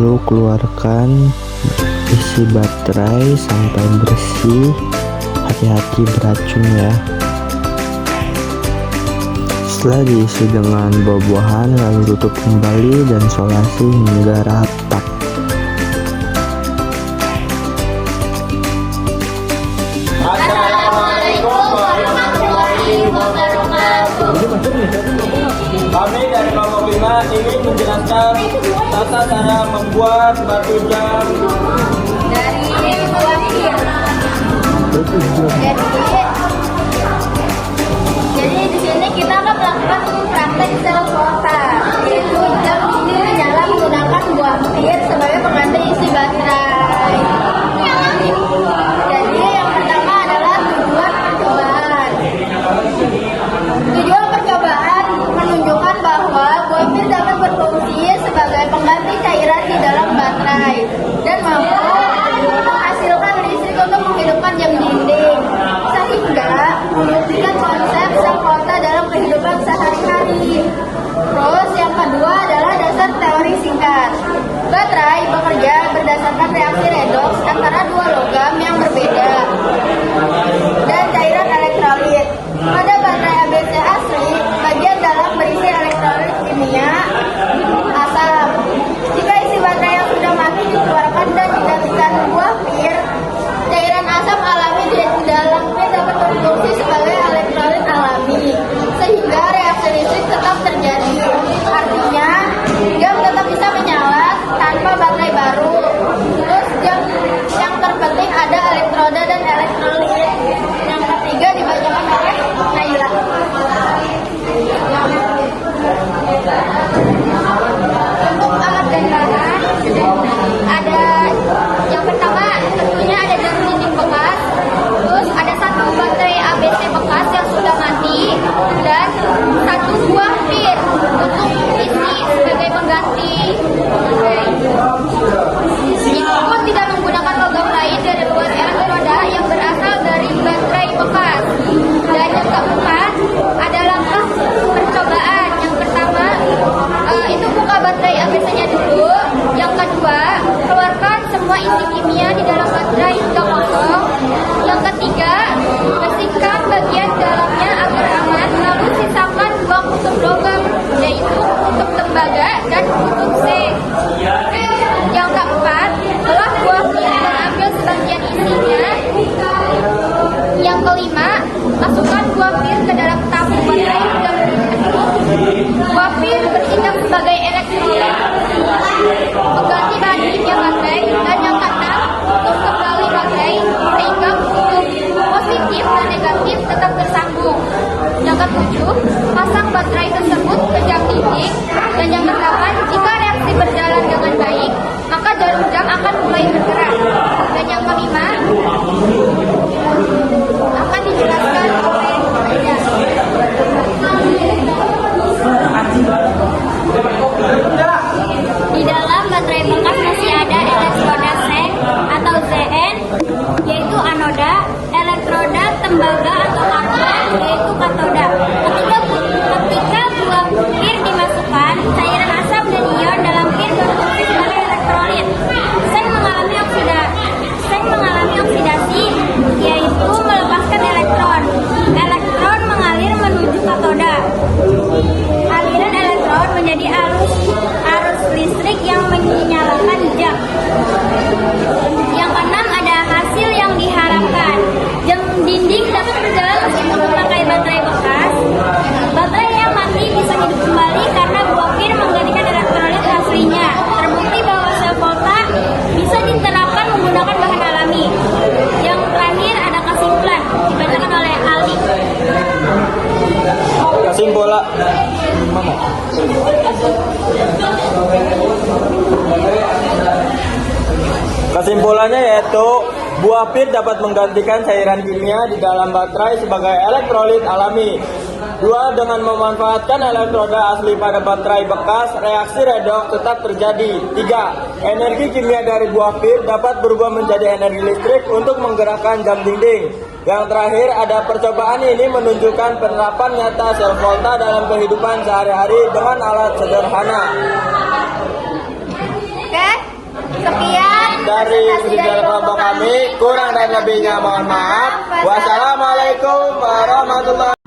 Lalu keluarkan isi baterai sampai bersih. Hati-hati beracun ya. Setelah diisi dengan buah-buahan, lalu tutup kembali dan solasi hingga rata. Assalamualaikum warahmatullahi wabarakatuh. Kami dari kelompok 5 ingin menjelaskan tata cara membuat batu jam Dari wakil. Jadi di sini kita akan melakukan praktek sel volta, yaitu jam ini menyala menggunakan buah pir sebagai pengganti isi baterai. Jadi yang pertama adalah tujuan percobaan. Tujuan percobaan menunjukkan bahwa buah pir dapat berfungsi sebagai pengganti cairan di dalam baterai dan mampu menghasilkan listrik untuk menghidupkan jam dinding, sehingga membuktikan konsep sel volta dalam kehidupan sehari-hari. Terus yang kedua adalah dasar teori singkat. Baterai bekerja berdasarkan reaksi redoks antara dua logam yang berbeda dan cairan elektrolit. Pada baterai ABC asli, bagian dalam berisi elektrolit kimia asam. Jika isi baterai yang sudah mati dikeluarkan dan digantikan buah pir, cairan asam alami di dalamnya dapat berfungsi sebagai elektrolit alami, sehingga reaksi listrik tetap terjadi. Artinya, jam tetap bisa menyala tanpa baterai baru. Terus yang terpenting ada elektroda dan elektrolit. Yang ketiga dibacakan oleh Naila. Untuk alat dan bahan ada yang pertama tentunya ada jam dinding bekas, terus ada satu baterai ABC bekas yang sudah mati dan satu buah pir untuk isi sebagai pengganti baterai. Itu pun tidak menggunakan logam lain dari luar elektroda yang berasal dari baterai bekas. Dan yang keempat ada langkah percobaan. Yang pertama itu buka baterai ABC-nya dulu. Yang kedua, keluarkan semua isi kimia di dalam baterai hingga kosong. Yang ketiga, bersihkan bagian dalamnya agar aman, lalu sisakan dua kutub logam, yaitu kutub tembaga dan kutub zinc. Yang keempat, belah buah pir dan ambil sebagian isinya. Yang kelima, masukkan buah pir ke dalam tabung baterai hingga menutup. Buah pir bertindak sebagai elektrolit pengganti bahan kimia baterai. Dan yang keenam, tutup kembali baterai sehingga kutub positif dan negatif tetap tersambung. Yang ketujuh, pasang baterai tersebut ke jam dinding. Dan yang kedelapan, jika reaksi berjalan dengan baik, maka jarum jam akan mulai bergerak. Dan yang kelima akan dijelaskan oleh Aida. Di dalam baterai bekas masih ada elektroda seng atau Zn, yaitu anoda, elektroda tembaga atau katot, yaitu katoda. Ketika buah pir dimasukkan, cairan asam dan ion dalam pir berfungsi sebagai elektrolit. Seng mengalami oksidasi, yaitu melepaskan elektron. Elektron mengalir menuju katoda. Aliran elektron menjadi arus listrik yang menyalakan jam. Yang keenam ada hasil yang diharapkan. Jam dinding dapat berjalan meskipun memakai baterai bekas. Baterai yang mati bisa hidup kembali karena buah pir menggantikan elektrolit aslinya. Terbukti bahwa sel volta bisa diterapkan menggunakan bahan alami. Yang terakhir ada kesimpulan dibacakan oleh Ali. kesimpulan mana? Kesimpulannya yaitu buah pir dapat menggantikan cairan kimia di dalam baterai sebagai elektrolit alami. 2. Dengan memanfaatkan elektroda asli pada baterai bekas, reaksi redoks tetap terjadi. 3. Energi kimia dari buah pir dapat berubah menjadi energi listrik untuk menggerakkan jam dinding. Yang terakhir, ada percobaan ini menunjukkan penerapan nyata sel volta dalam kehidupan sehari-hari dengan alat sederhana. Oke. Sekian dari kelompok kami, kurang dan lebihnya mohon maaf. Wassalamualaikum warahmatullahi